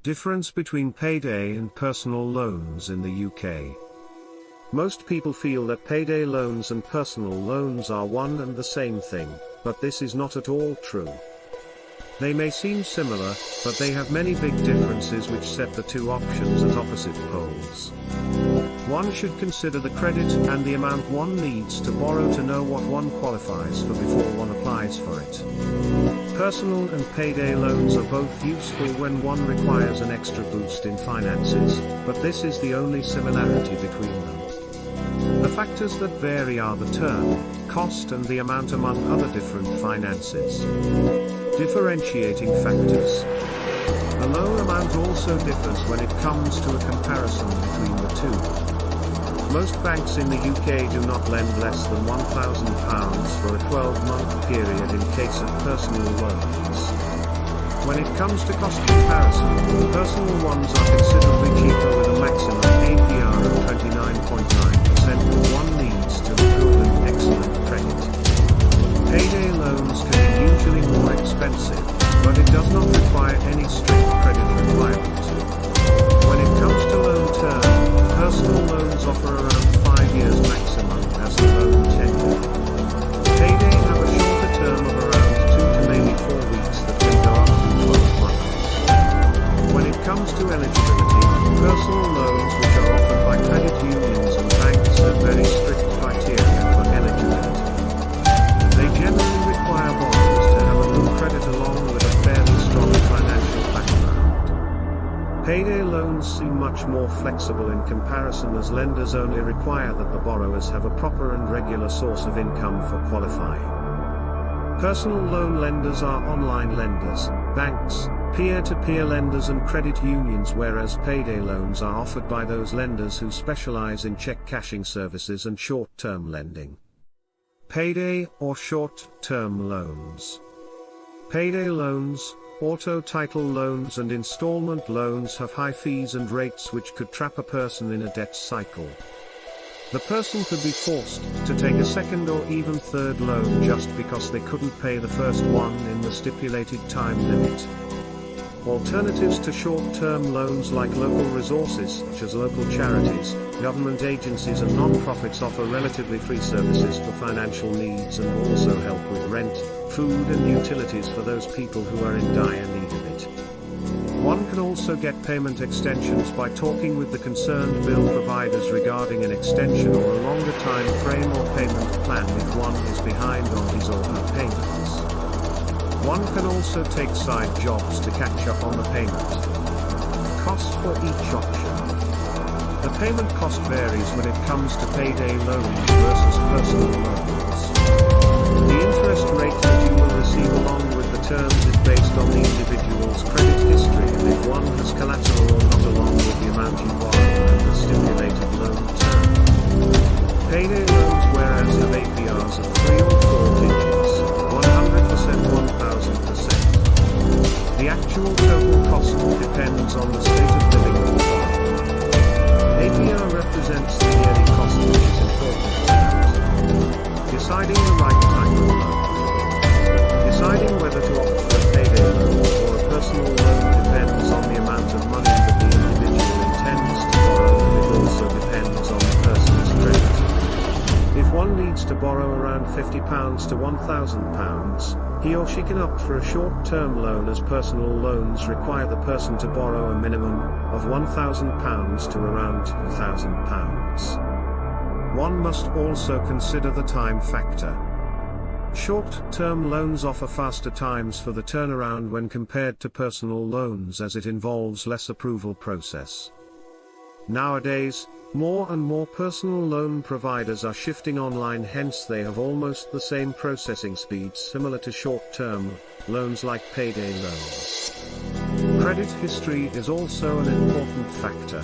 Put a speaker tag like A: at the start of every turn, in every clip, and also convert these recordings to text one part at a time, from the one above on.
A: Difference between payday and personal loans in the UK. Most people feel that payday loans and personal loans are one and the same thing, but this is not at all true. They may seem similar, but they have many big differences which set the two options at opposite poles. One should consider the credit and the amount one needs to borrow to know what one qualifies for before one applies for it. Personal and payday loans are both useful when one requires an extra boost in finances, but this is the only similarity between them. The factors that vary are the term, cost and the amount among other different finances. Differentiating factors. The loan amount also differs when it comes to a comparison between the two. Most banks in the UK do not lend less than £1,000 for a 12-month period in case of personal loans. When it comes to cost comparison, personal ones are considerably cheaper with a maximum APR of 29.9%, but one needs to have good and excellent credit. Payday loans can be usually more expensive, but it does not require any strict credit requirement. When it comes to loan term, personal loans offer around 5 years maximum as the loan tenure. Payday have a shorter term of around 2 to maybe 4 weeks that can go up to 12 months. When it comes to eligibility, personal loans which are offered by credit unions and banks have very strict criteria for eligibility. They generally require borrowers to have a good credit along with a fairly strong financial background. Payday loans seem much more flexible in comparison as lenders only require that the borrowers have a proper and regular source of income for qualifying. Personal loan lenders are online lenders, banks, peer-to-peer lenders and credit unions, whereas payday loans are offered by those lenders who specialize in check cashing services and short-term lending. Payday or short-term loans. Payday loans, auto title loans and installment loans have high fees and rates which could trap a person in a debt cycle. The person could be forced to take a second or even third loan just because they couldn't pay the first one in the stipulated time limit. Alternatives to short-term loans like local resources such as local charities, government agencies and non-profits offer relatively free services for financial needs and also help with rent, food and utilities for those people who are in dire need of it. One can also get payment extensions by talking with the concerned bill providers regarding an extension or a longer time frame or payment plan if one is behind on his or her payments. One can also take side jobs to catch up on the payment. Cost for each option. The payment cost varies when it comes to payday loans versus personal loans. The interest rate that you will receive along with the terms is based on the individual's credit history and if one has collateral or not along with the amount you borrow and the stipulated loan term. Payday loans whereas have APRs of 3 or 4 digits, 100%, 1000%. The actual total cost depends on the state of living of the borrower. APR represents the yearly cost which is important to note. Deciding the right type of loan. Deciding whether to opt for a payday loan or a personal loan depends on the amount of money that the individual intends to borrow and it also depends on the person's credit. If one needs to borrow around £50 to £1,000, he or she can opt for a short-term loan as personal loans require the person to borrow a minimum of £1,000 to around £2,000. One must also consider the time factor. Short-term loans offer faster times for the turnaround when compared to personal loans as it involves less approval process. Nowadays, more and more personal loan providers are shifting online, hence they have almost the same processing speeds similar to short-term loans like payday loans. Credit history is also an important factor.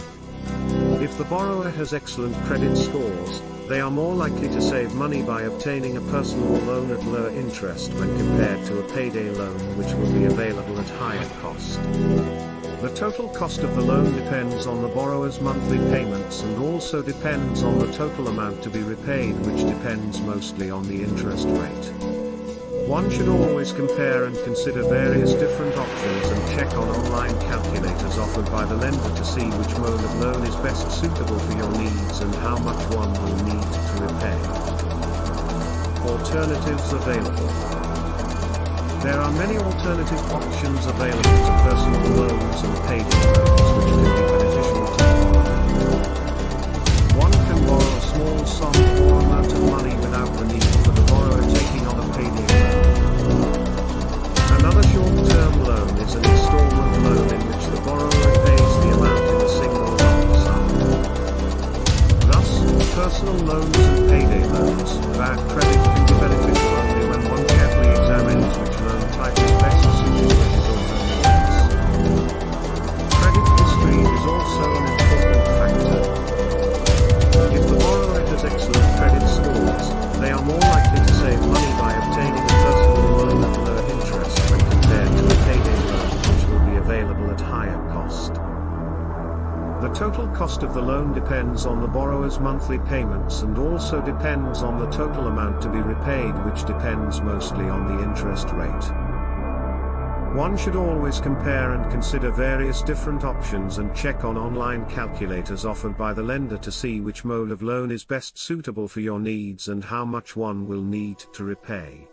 A: If the borrower has excellent credit scores, they are more likely to save money by obtaining a personal loan at lower interest when compared to a payday loan which will be available at higher cost. The total cost of the loan depends on the borrower's monthly payments and also depends on the total amount to be repaid, which depends mostly on the interest rate. One should always compare and consider various different options and check on online calculators offered by the lender to see which mode of loan is best suitable for your needs and how much one will need to repay. Alternatives available. There are many alternative options available to personal loans and payday loans which can be beneficial to borrow. One can borrow a small sum or amount of money without the need for the borrower taking on a payday loan. Another short-term loan is an installment loan in which the borrower pays the amount in a single lump sum. Thus, personal loans and payday loans, bad credit can be beneficial only when one carefully examines which loan type is best suited to his or her needs. Credit history is also an important factor. If the borrower has excellent credit scores, they are more likely to save money by obtaining a personal loan at lower interest when compared to a payday loan which will be available at higher cost. The total cost of the loan depends on the borrower's monthly payments and also depends on the total amount to be repaid, which depends mostly on the interest rate. One should always compare and consider various different options and check on online calculators offered by the lender to see which mode of loan is best suitable for your needs and how much one will need to repay.